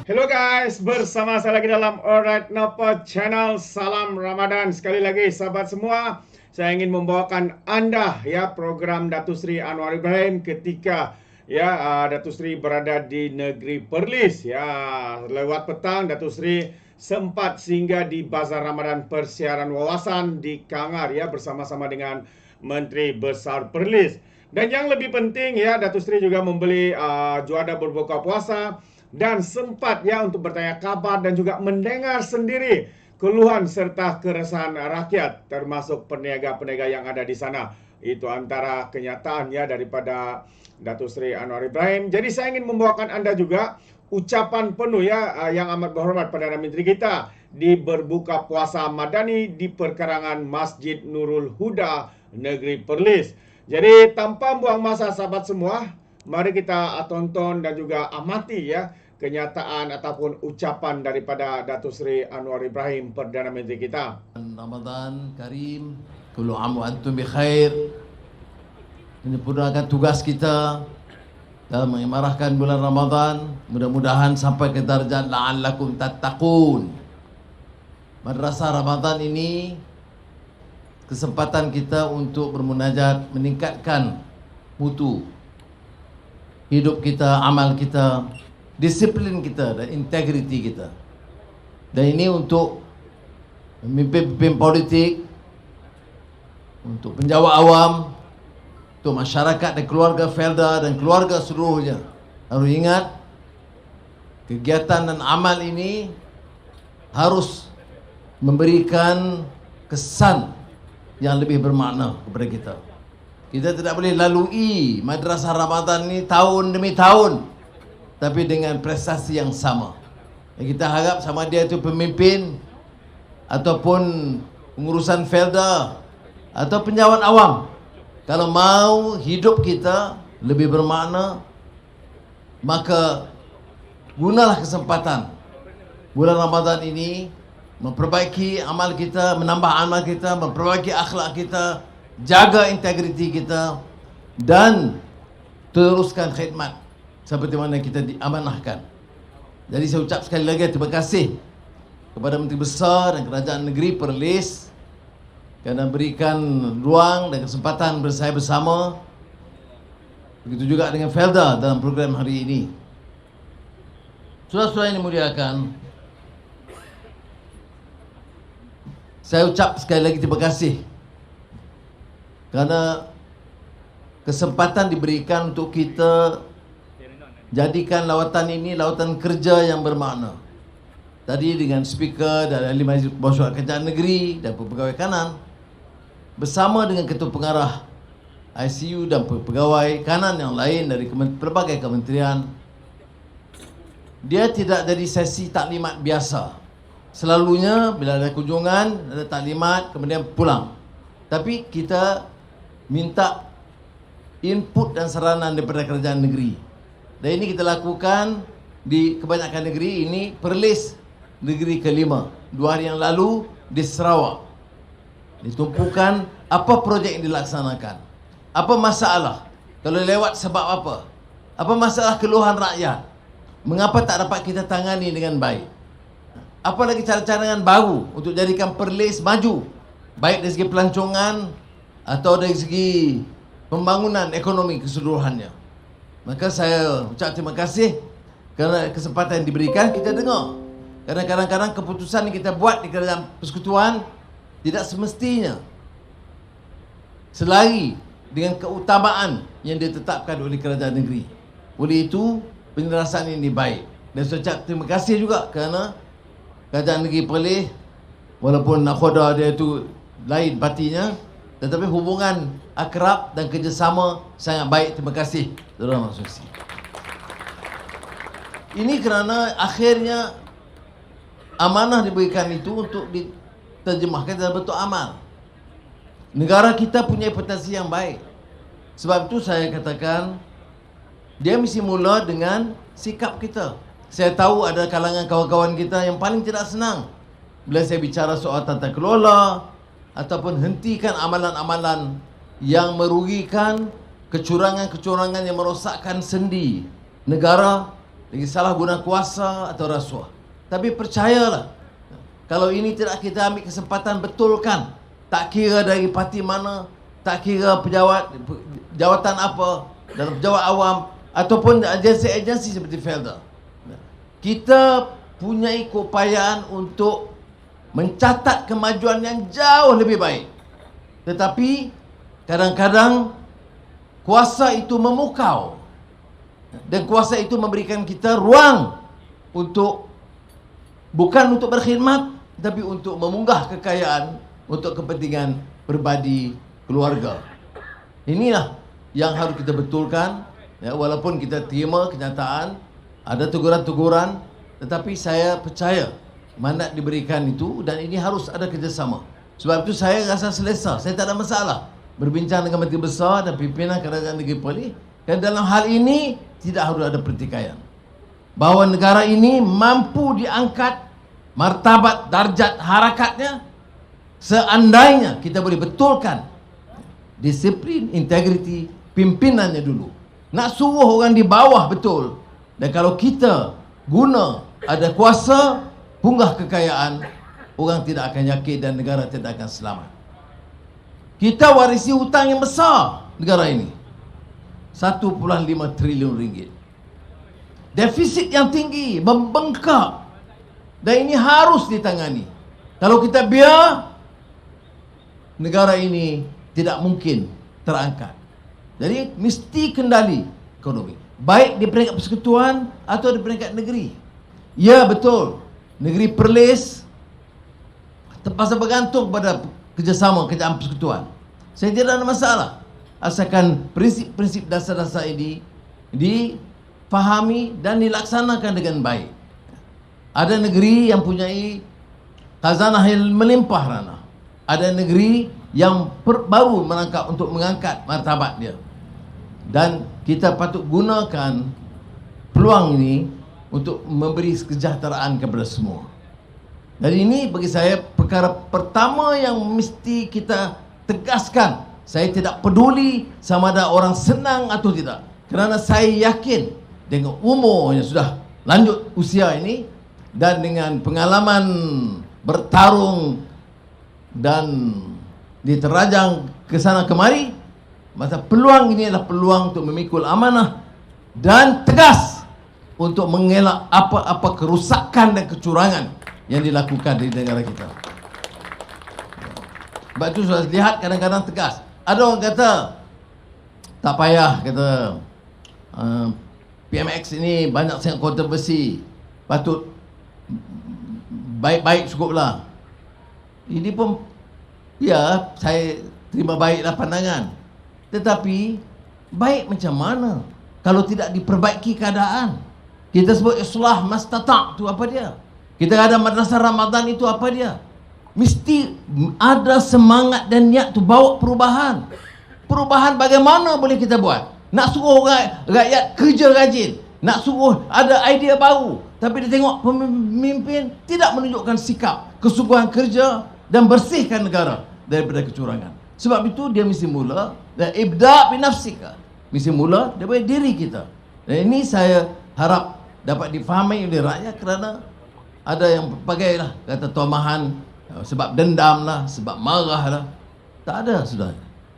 Hello guys, bersama saya lagi dalam Alright Napa Channel. Salam Ramadan. Sekali lagi sahabat semua, saya ingin membawakan Anda ya program Datuk Seri Anwar Ibrahim ketika Datuk Seri berada di negeri Perlis ya. Lewat petang Datuk Seri sempat singgah di Bazar Ramadan Persiaran Wawasan di Kangar ya bersama-sama dengan Menteri Besar Perlis. Dan yang lebih penting ya, Datuk Seri juga membeli juada berbuka puasa dan sempat ya untuk bertanya kabar dan juga mendengar sendiri keluhan serta keresahan rakyat termasuk peniaga-peniaga yang ada di sana. Itu antara kenyataan ya daripada Datuk Seri Anwar Ibrahim. Jadi saya ingin membawakan Anda juga ucapan penuh ya yang amat berhormat Perdana Menteri kita di berbuka puasa Madani di perkarangan Masjid Nurul Huda, negeri Perlis. Jadi tanpa buang masa sahabat semua, mari kita tonton dan juga amati ya kenyataan ataupun ucapan daripada Datuk Seri Anwar Ibrahim, Perdana Menteri kita. Ramadan Karim, kullu am wa antum bi khair. Menyempurnakan tugas kita dalam mengimarahkan bulan Ramadan, mudah-mudahan sampai ke darjat la'allakum tattaqun. Madrasah Ramadan ini kesempatan kita untuk bermunajat, meningkatkan mutu hidup kita, amal kita, disiplin kita dan integriti kita. Dan ini untuk pemimpin politik, untuk penjawat awam, untuk masyarakat dan keluarga Felda dan keluarga seluruhnya. Harus ingat, kegiatan dan amal ini harus memberikan kesan yang lebih bermakna kepada kita. Kita tidak boleh lalui Madrasah Ramadan ini tahun demi tahun, tapi dengan prestasi yang sama. Kita harap sama dia itu pemimpin ataupun pengurusan Felda atau penjawat awam, kalau mau hidup kita lebih bermakna, maka gunalah kesempatan bulan Ramadan ini memperbaiki amal kita, menambah amal kita, memperbaiki akhlak kita, jaga integriti kita, dan teruskan khidmat seperti mana kita diamanahkan. Jadi saya ucap sekali lagi terima kasih kepada Menteri Besar dan Kerajaan Negeri Perlis kerana berikan ruang dan kesempatan bersama bersama. Begitu juga dengan Felda dalam program hari ini. Saudara-saudara yang dimuliakan, saya ucap sekali lagi terima kasih kerana kesempatan diberikan untuk kita jadikan lawatan ini lawatan kerja yang bermakna. Tadi dengan speaker dan ahli majlis bawah kerajaan negeri dan pegawai kanan bersama dengan ketua pengarah ICU dan pegawai kanan yang lain dari pelbagai kementerian. Dia tidak jadi sesi taklimat biasa. Selalunya bila ada kunjungan, ada taklimat, kemudian pulang. Tapi kita minta input dan saranan daripada kerajaan negeri. Dan ini kita lakukan di kebanyakan negeri. Ini Perlis, negeri kelima. 2 hari yang lalu di Sarawak. Ditumpukan apa projek yang dilaksanakan. Apa masalah? Kalau lewat sebab apa? Apa masalah keluhan rakyat? Mengapa tak dapat kita tangani dengan baik? Apa lagi cara-cara baru untuk jadikan Perlis maju, baik dari segi pelancongan atau dari segi pembangunan ekonomi keseluruhannya. Maka saya ucap terima kasih kerana kesempatan yang diberikan kita dengar. Kerana kadang-kadang keputusan yang kita buat di dalam persekutuan tidak semestinya selari dengan keutamaan yang ditetapkan oleh kerajaan negeri. Oleh itu, penyelesaian ini baik. Dan saya ucap terima kasih juga kerana kerajaan negeri Perlis, walaupun nakhoda dia itu lain partinya, tetapi hubungan akrab dan kerjasama sangat baik. Terima kasih, Saudara Mahsusi. Ini kerana akhirnya amanah diberikan itu untuk diterjemahkan dalam bentuk amal. Negara kita punya potensi yang baik. Sebab itu saya katakan, dia mesti mula dengan sikap kita. Saya tahu ada kalangan kawan-kawan kita yang paling tidak senang bila saya bicara soal tata kelola ataupun hentikan amalan-amalan yang merugikan, kecurangan-kecurangan yang merosakkan sendi negara lagi salah guna kuasa atau rasuah. Tapi percayalah, kalau ini tidak kita ambil kesempatan betulkan, tak kira dari parti mana, tak kira jawatan apa, dalam pejabat awam ataupun agensi-agensi seperti Felda, kita punya keupayaan untuk mencatat kemajuan yang jauh lebih baik. Tetapi kadang-kadang kuasa itu memukau, dan kuasa itu memberikan kita ruang untuk bukan untuk berkhidmat, tapi untuk memunggah kekayaan untuk kepentingan pribadi keluarga. Inilah yang harus kita betulkan, ya, walaupun kita terima kenyataan ada teguran-teguran, tetapi saya percaya mandat diberikan itu, dan ini harus ada kerjasama. Sebab itu saya rasa selesa, saya tak ada masalah berbincang dengan Menteri Besar dan pimpinan Kerajaan Negeri Perlis, dan dalam hal ini tidak harus ada pertikaian. Bahawa negara ini mampu diangkat martabat darjat harakatnya seandainya kita boleh betulkan disiplin, integriti pimpinannya dulu. Nak suruh orang di bawah betul, dan kalau kita guna ada kuasa punggah kekayaan, orang tidak akan yakin dan negara tidak akan selamat. Kita warisi hutang yang besar negara ini, 1.5 triliun ringgit. Defisit yang tinggi, membengkak, dan ini harus ditangani. Kalau kita biar, negara ini tidak mungkin terangkat. Jadi mesti kendali ekonomi, baik di peringkat persekutuan atau di peringkat negeri. Ya betul, negeri Perlis terpaksa bergantung pada kerjasama kerajaan persekutuan. Saya tidak ada masalah, asalkan prinsip-prinsip dasar-dasar ini difahami dan dilaksanakan dengan baik. Ada negeri yang punyai khazanah yang melimpah rana, ada negeri yang baru menangkap untuk mengangkat martabat dia, dan kita patut gunakan peluang ini untuk memberi kesejahteraan kepada semua. Dan ini bagi saya perkara pertama yang mesti kita tegaskan. Saya tidak peduli sama ada orang senang atau tidak, kerana saya yakin dengan umur yang sudah lanjut usia ini dan dengan pengalaman bertarung dan diterajang ke sana kemari, masa peluang ini adalah peluang untuk memikul amanah dan tegas untuk mengelak apa-apa kerusakan dan kecurangan yang dilakukan di negara kita. Sebab itu sudah lihat kadang-kadang tegas. Ada orang kata tak payah, kata PMX ini banyak sangat kontroversi, patut baik-baik cukuplah. Ini pun ya, saya terima baiklah pandangan, tetapi baik macam mana kalau tidak diperbaiki keadaan? Kita sebut islah mastata' itu apa dia? Kita ada madrasah Ramadan itu apa dia? Mesti ada semangat dan niat tu bawa perubahan. Perubahan bagaimana boleh kita buat? Nak suruh rakyat kerja rajin, nak suruh ada idea baru, tapi dia tengok pemimpin tidak menunjukkan sikap kesungguhan kerja dan bersihkan negara daripada kecurangan. Sebab itu dia mesti mula dan ibda' binafsika, mesti mula daripada diri kita. Dan ini saya harap dapat difahami oleh rakyat, kerana ada yang pakailah kata tomahan sebab dendam lah, sebab marah lah. Tak ada sudah.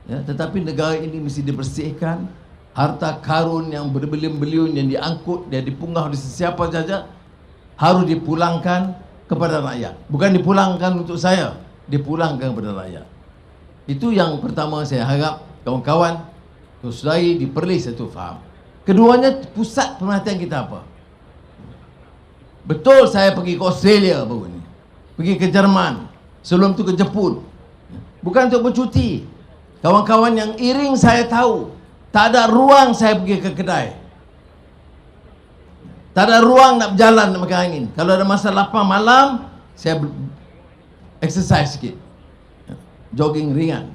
Ya, tetapi negara ini mesti dibersihkan. Harta karun yang berbilion-bilion yang diangkut, dia dipunggah oleh sesiapa saja, harus dipulangkan kepada rakyat. Bukan dipulangkan untuk saya, dipulangkan kepada rakyat. Itu yang pertama saya harap kawan-kawan, saudari di Perlis itu faham. Keduanya, pusat perhatian kita apa? Betul saya pergi ke Australia baru ni, pergi ke Jerman, sebelum tu ke Jepun, bukan untuk bercuti. Kawan-kawan yang iring saya tahu, tak ada ruang saya pergi ke kedai, tak ada ruang nak berjalan, nak makan angin. Kalau ada masa lapang malam, saya exercise sikit, jogging ringan.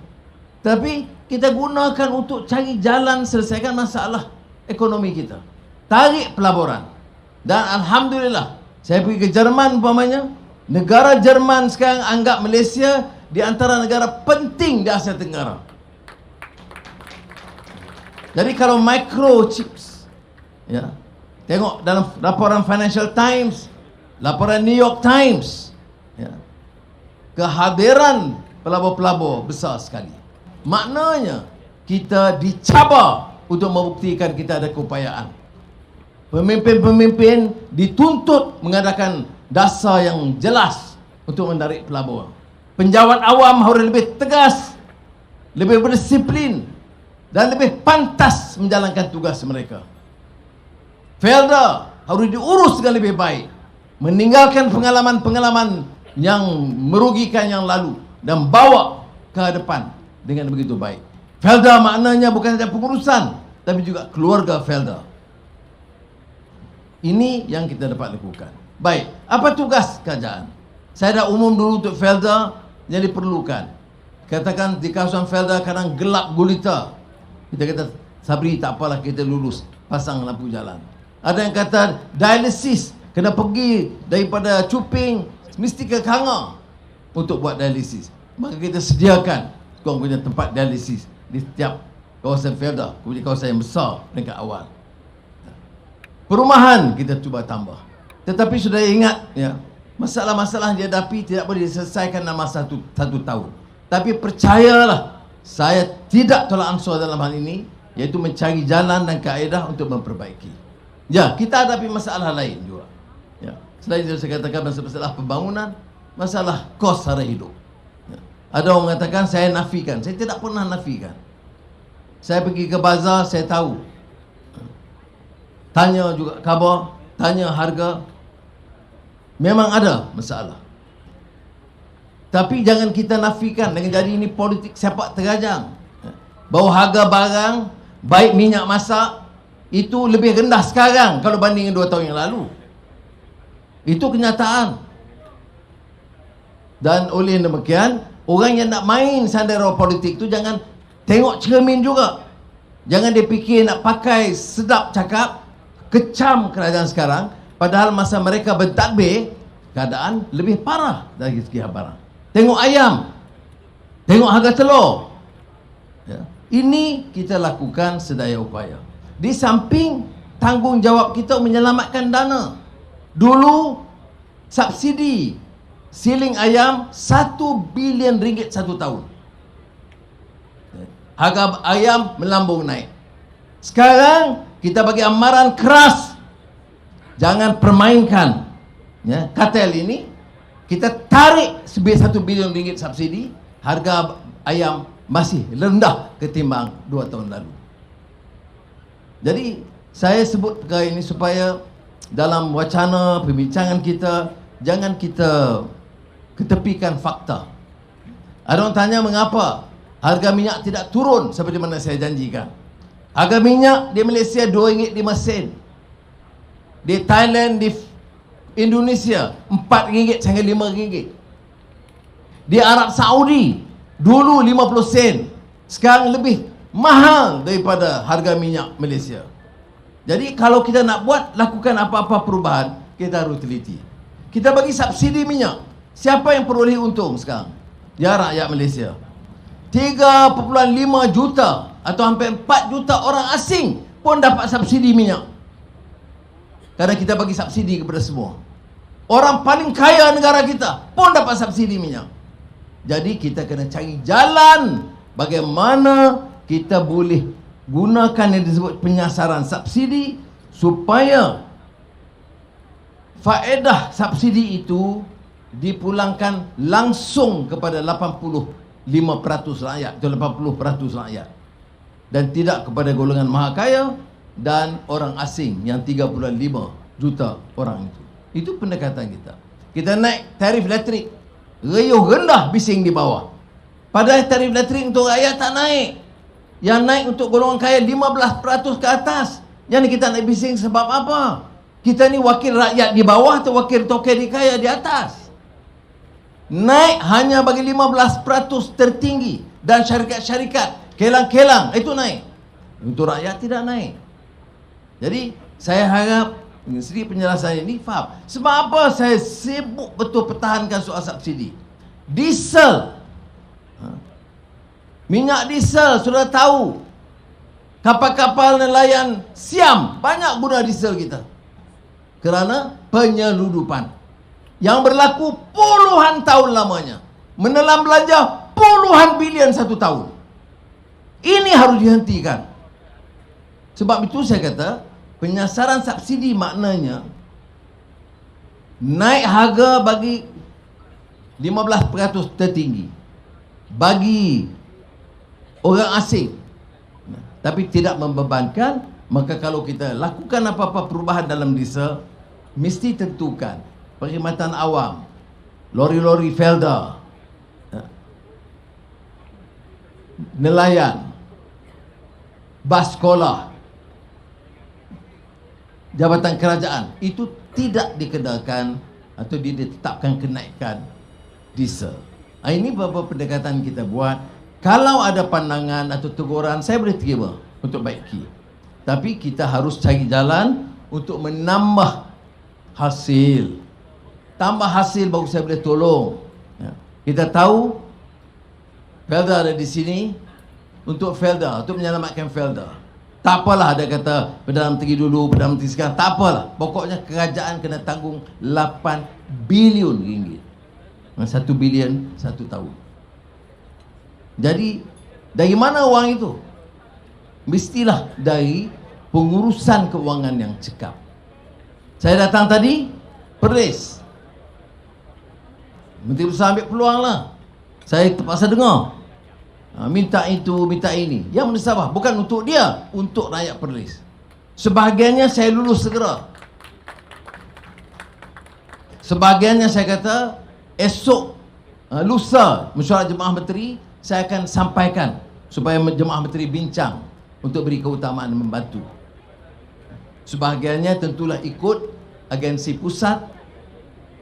Tapi kita gunakan untuk cari jalan selesaikan masalah ekonomi kita, tarik pelaburan. Dan alhamdulillah, saya pergi ke Jerman umpamanya, negara Jerman sekarang anggap Malaysia di antara negara penting di Asia Tenggara. Jadi kalau microchips, ya, Tengok dalam laporan Financial Times, laporan New York Times, ya, kehadiran pelabur-pelabur besar sekali. Maknanya kita dicabar untuk membuktikan kita ada keupayaan. Pemimpin-pemimpin dituntut mengadakan dasar yang jelas untuk menarik pelabur. Penjawat awam harus lebih tegas, lebih berdisiplin dan lebih pantas menjalankan tugas mereka. Felda harus diurus dengan lebih baik, meninggalkan pengalaman-pengalaman yang merugikan yang lalu dan bawa ke depan dengan begitu baik. Felda maknanya bukan saja pengurusan, tapi juga keluarga Felda. Ini yang kita dapat lakukan. Baik, apa tugas kerajaan? Saya dah umum dulu untuk Felda yang diperlukan. Katakan di kawasan Felda kadang gelap gulita, kita kata Sabri tak apalah, kita lulus, pasang lampu jalan. Ada yang kata dialisis, kena pergi daripada Cuping mesti ke Kanga untuk buat dialisis. Maka kita sediakan korang punya tempat dialisis di setiap kawasan Felda, kemudian kawasan yang besar peringkat awal. Perumahan kita cuba tambah. Tetapi sudah ingat, ya, masalah-masalah yang dihadapi tidak boleh diselesaikan dalam masa satu tahun. Tapi percayalah, saya tidak tolak ansur dalam hal ini, iaitu mencari jalan dan kaedah untuk memperbaiki. Ya, kita hadapi masalah lain juga. Ya, selain itu saya katakan masalah pembangunan, masalah kos sara hidup. Ya. Ada orang mengatakan saya nafikan. Saya tidak pernah nafikan. Saya pergi ke bazar, saya tahu. Tanya juga khabar, tanya harga. Memang ada masalah. Tapi jangan kita nafikan dengan jadi ini politik sepak terjang. Bahawa harga barang, baik minyak masak, itu lebih rendah sekarang kalau banding 2 tahun yang lalu. Itu kenyataan. Dan oleh demikian, orang yang nak main sandera politik tu jangan tengok cermin juga. Jangan dia fikir nak pakai sedap cakap, kecam kerajaan sekarang, padahal masa mereka bertadbir, keadaan lebih parah dari segi barang. Tengok ayam, tengok harga telur. Ya. Ini kita lakukan sedaya upaya. Di samping tanggungjawab kita menyelamatkan dana. Dulu subsidi siling ayam 1 bilion ringgit 1 tahun. Harga ayam melambung naik. Sekarang kita bagi amaran keras, jangan permainkan, ya, kartel ini. Kita tarik 1 bilion ringgit subsidi, harga ayam masih rendah ketimbang 2 tahun lalu. Jadi saya sebut perkara ini supaya dalam wacana perbincangan kita, jangan kita ketepikan fakta. Ada orang tanya mengapa harga minyak tidak turun seperti mana saya janjikan. Harga minyak di Malaysia RM2.5. Di Thailand, di Indonesia RM4 sampai RM5. Di Arab Saudi dulu 50 sen, sekarang lebih mahal daripada harga minyak Malaysia. Jadi kalau kita nak buat, lakukan apa-apa perubahan, kita harus teliti. Kita bagi subsidi minyak. Siapa yang peroleh untung sekarang? Ya, rakyat Malaysia. 3.5 juta atau hampir 4 juta orang asing pun dapat subsidi minyak. Karena kita bagi subsidi kepada semua. Orang paling kaya negara kita pun dapat subsidi minyak. Jadi kita kena cari jalan bagaimana kita boleh gunakan yang disebut penyasaran subsidi supaya faedah subsidi itu dipulangkan langsung kepada 85% rakyat atau 80% rakyat, dan tidak kepada golongan maha kaya dan orang asing yang 35 juta orang itu. Itu pendekatan kita. Kita naik tarif elektrik, riuh rendah, bising di bawah. Padahal tarif elektrik untuk rakyat tak naik. Yang naik untuk golongan kaya 15% ke atas. Yang kita naik bising sebab apa? Kita ni wakil rakyat di bawah atau wakil token di kaya di atas? Naik hanya bagi 15% tertinggi, dan syarikat-syarikat kelang-kelang itu naik. Untuk rakyat tidak naik. Jadi saya harap segi penjelasan ini faham. Sebab apa saya sibuk betul pertahankan soal subsidi. Diesel, minyak diesel sudah tahu. Kapal-kapal nelayan Siam banyak guna diesel kita. kerana penyeludupan yang berlaku puluhan tahun lamanya, menelan belanja puluhan bilion satu tahun. Ini harus dihentikan. Sebab itu saya kata penyasaran subsidi maknanya naik harga bagi 15% tertinggi bagi orang asing, tapi tidak membebankan. Maka kalau kita lakukan apa-apa perubahan dalam desa, mesti tentukan perkhidmatan awam, lori-lori Felda, nelayan, bas sekolah, jabatan kerajaan, itu tidak dikenakan atau ditetapkan kenaikan diesel. Ini beberapa pendekatan kita buat. Kalau ada pandangan atau teguran, saya boleh terima untuk baiki. Tapi kita harus cari jalan untuk menambah hasil. Tambah hasil baru saya boleh tolong. Kita tahu Felda ada di sini untuk Felda, untuk menyelamatkan Felda. Tak apalah ada kata Perdana Menteri dulu, Perdana Menteri sekarang, tak apalah. Pokoknya kerajaan kena tanggung 8 bilion ringgit. 1 bilion 1 tahun. Jadi dari mana wang itu? Mestilah dari pengurusan keuangan yang cekap. Saya datang tadi Perlis, Menteri Besar ambil peluang lah. Saya terpaksa dengar, minta itu, minta ini. Yang mendesak bukan untuk dia, untuk rakyat Perlis. Sebahagiannya saya lulus segera. Sebahagiannya saya kata esok, lusa mesyuarat jemaah menteri, saya akan sampaikan supaya jemaah menteri bincang untuk beri keutamaan dan membantu. Sebahagiannya tentulah ikut agensi pusat,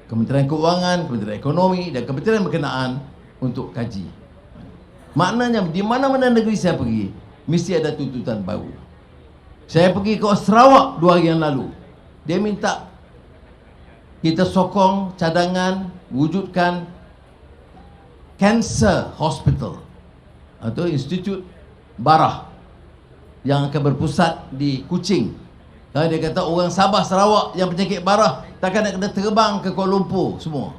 Kementerian Keuangan, Kementerian Ekonomi dan kementerian berkenaan untuk kaji. Maknanya di mana-mana negeri saya pergi, mesti ada tuntutan baru. Saya pergi ke Sarawak 2 hari yang lalu. Dia minta kita sokong cadangan wujudkan Cancer Hospital atau Institut Barah yang akan berpusat di Kuching. Kalau dia kata orang Sabah Sarawak yang penyakit barah takkan nak kena terbang ke Kuala Lumpur semua.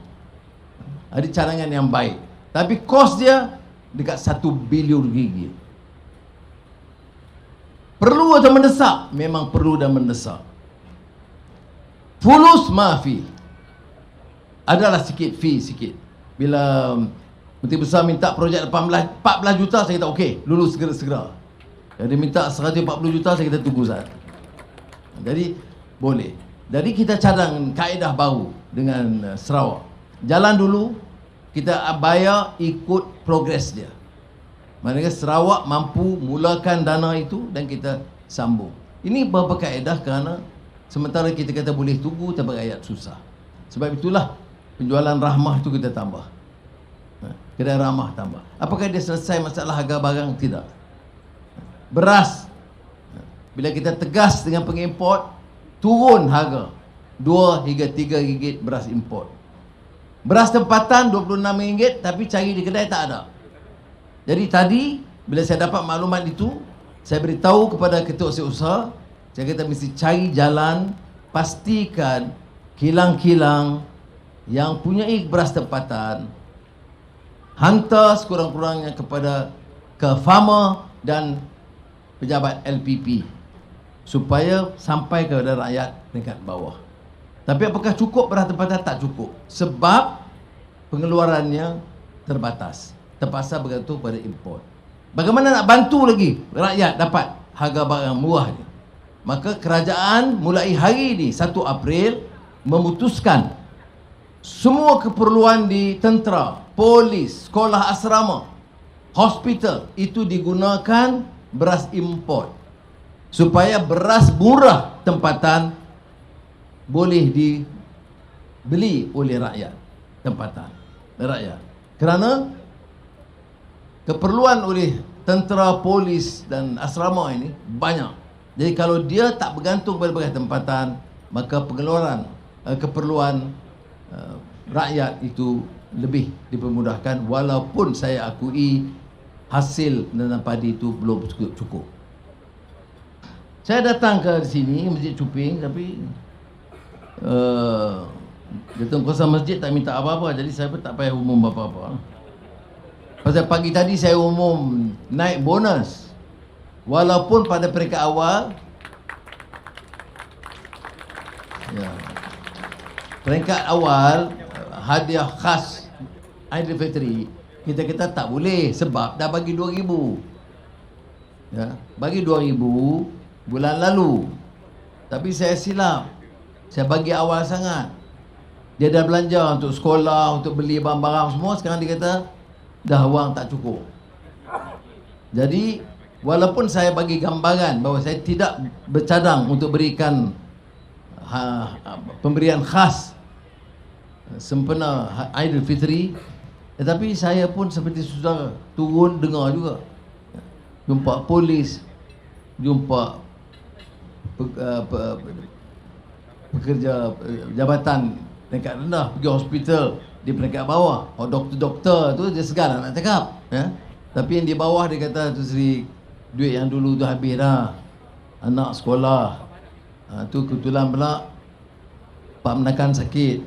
Ada cadangan yang baik. Tapi kos dia dekat 1 bilion ringgit. Perlu atau mendesak? Memang perlu dan mendesak. Fulus maafi. Adalah sikit fee sikit. Bila Menteri Besar minta projek 14 juta, saya kata okey, lulus segera-segera. Kalau dia minta 140 juta, saya kata tunggu saat. Jadi boleh. Jadi kita cadang kaedah baru dengan Sarawak. Jalan dulu, kita bayar ikut progres dia. Maknanya Sarawak mampu mulakan dana itu dan kita sambung. Ini beberapa kaedah kerana sementara kita kata boleh tunggu, tapi rakyat susah. Sebab itulah penjualan rahmah itu kita tambah. Kedai ramah tambah. Apakah dia selesai masalah harga barang? Tidak. Beras, bila kita tegas dengan pengimport, turun harga 2 hingga 3 ringgit beras import. Beras tempatan 26 ringgit, tapi cari di kedai tak ada. Jadi tadi bila saya dapat maklumat itu, saya beritahu kepada ketua setiausaha, saya kata mesti cari jalan, pastikan kilang-kilang yang punyai beras tempatan hantar sekurang-kurangnya ke farmer dan pejabat LPP supaya sampai kepada rakyat tingkat bawah. Tapi apakah cukup beras tempatan? Tak cukup. Sebab pengeluarannya terbatas. Terpaksa bergantung pada import. Bagaimana nak bantu lagi rakyat dapat harga barang murah ni? Maka kerajaan mulai hari ini 1 April memutuskan semua keperluan di tentera, polis, sekolah asrama, hospital itu digunakan beras import supaya beras murah tempatan boleh dibeli oleh rakyat tempatan, rakyat. Kerana keperluan oleh tentera, polis dan asrama ini banyak. Jadi kalau dia tak bergantung pada beras tempatan, maka pengeluaran keperluan rakyat itu lebih dipermudahkan, walaupun saya akui hasil nanam padi itu belum cukup. Saya datang ke sini Masjid Cuping, tapi Ketua kuasa masjid tak minta apa-apa, jadi saya pun tak payah umum apa-apa. Pasal pagi tadi saya umum naik bonus. Walaupun pada peringkat awal, ya, peringkat awal hadiah khas Aidilfitri kita tak boleh sebab dah bagi 2,000. Ya, bagi 2,000 bulan lalu. Tapi saya silap. Saya bagi awal sangat. Dia dah belanja untuk sekolah, untuk beli barang-barang semua, sekarang dia kata dah wang tak cukup. Jadi walaupun saya bagi gambaran bahawa saya tidak bercadang untuk berikan pemberian khas sempena Aidilfitri, tetapi saya pun seperti saudara turun dengar juga, jumpa polis, jumpa pekerja jabatan peringkat rendah pergi hospital di peringkat bawah. Doktor-doktor tu dia segan nak cakap, ya. Tapi yang di bawah dia kata, tu Sri, duit yang dulu tu habis dah, anak sekolah, tu kebetulan pula pak menakan sakit,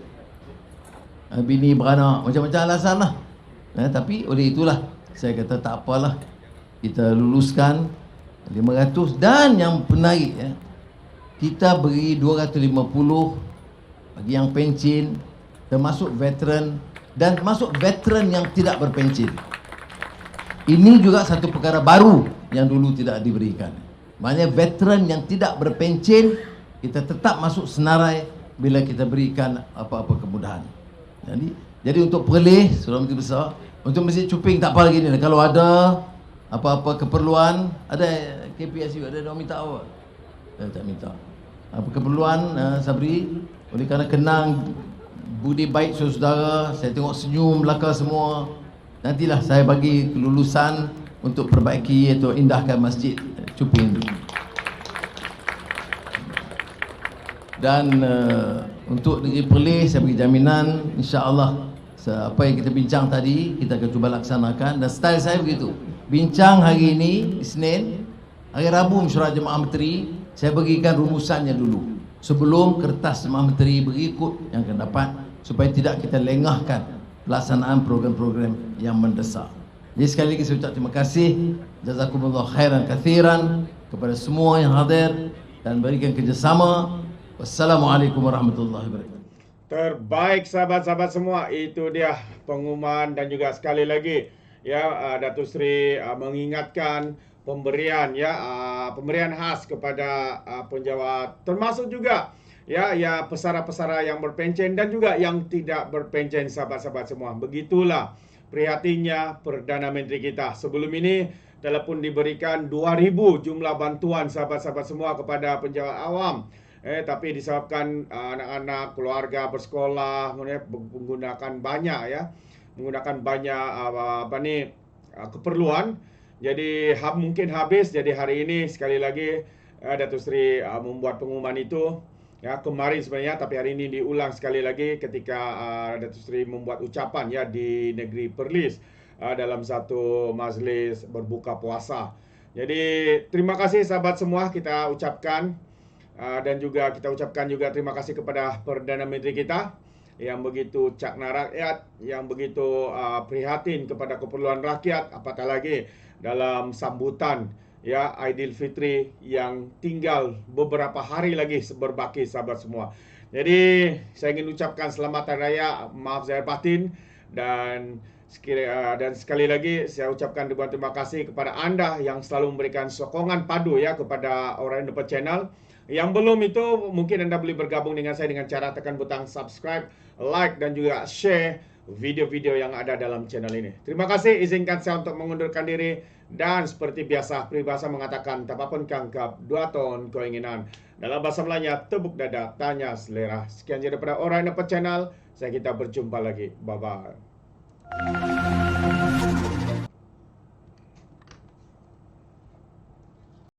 bini beranak, macam-macam alasan lah. Tapi oleh itulah saya kata tak apalah, kita luluskan 500. Dan yang penarik, ya, kita beri 250 bagi yang pencen, termasuk veteran dan termasuk veteran yang tidak berpencen. Ini juga satu perkara baru yang dulu tidak diberikan. Maknanya veteran yang tidak berpencen kita tetap masuk senarai bila kita berikan apa-apa kemudahan. Jadi untuk Perlis, Saudara Menteri Besar, untuk Masjid Cuping tak apa lagi ni. Kalau ada apa-apa keperluan, ada KPSU, ada orang minta apa? Tak minta. Apa keperluan, Sabri, oleh kerana kenang budi baik saudara, saya tengok senyum belaka semua, nantilah saya bagi kelulusan untuk perbaiki atau indahkan Masjid Cuping. Dan untuk Negeri Perlis, saya bagi jaminan insya-Allah apa yang kita bincang tadi kita akan cuba laksanakan. Dan style saya begitu, bincang hari ini Isnin, hari Rabu mesyuarat Jemaah Menteri saya bagikan rumusannya dulu sebelum kertas Jemaah Menteri berikut yang akan dapat, supaya tidak kita lengahkan pelaksanaan program-program yang mendesak. Jadi sekali lagi saya ucap terima kasih, jazakumullah khairan kathiran kepada semua yang hadir dan berikan kerjasama. Wassalamualaikum warahmatullahi wabarakatuh. Terbaik sahabat-sahabat semua, itu dia pengumuman. Dan juga sekali lagi ya, Datuk Seri mengingatkan pemberian, ya, pemberian khas kepada penjawat, termasuk juga ya pesara-pesara yang berpencen dan juga yang tidak berpencen, sahabat-sahabat semua. Begitulah prihatinnya Perdana Menteri kita. Sebelum ini telah pun diberikan 2,000 jumlah bantuan, sahabat-sahabat semua, kepada penjawat awam. Tapi disebabkan anak-anak keluarga bersekolah menggunakan banyak, ya, menggunakan banyak keperluan, jadi mungkin habis. Jadi hari ini sekali lagi Datuk Seri membuat pengumuman itu, ya, kemarin sebenarnya, tapi hari ini diulang sekali lagi ketika Datuk Seri membuat ucapan, ya, di Negeri Perlis dalam satu majlis berbuka puasa. Jadi terima kasih sahabat semua kita ucapkan. Dan juga kita ucapkan juga terima kasih kepada Perdana Menteri kita yang begitu cakna rakyat, yang begitu prihatin kepada keperluan rakyat, apatah lagi dalam sambutan, ya, Aidilfitri yang tinggal beberapa hari lagi berbaki, sahabat semua. Jadi saya ingin ucapkan selamat hari raya, maaf zahir batin, dan sekali lagi saya ucapkan ribuan terima kasih kepada anda yang selalu memberikan sokongan padu, ya, kepada Orang Dapat Channel. Yang belum itu, mungkin anda boleh bergabung dengan saya dengan cara tekan butang subscribe, like, dan juga share video-video yang ada dalam channel ini. Terima kasih, izinkan saya untuk mengundurkan diri. Dan seperti biasa, peribahasa mengatakan, tapapun kangkap, dua ton keinginan. Dalam bahasa Melayanya, tepuk dada, tanya selera. Sekian jadi daripada Orang Dapat Channel. Kita berjumpa lagi. Bye-bye.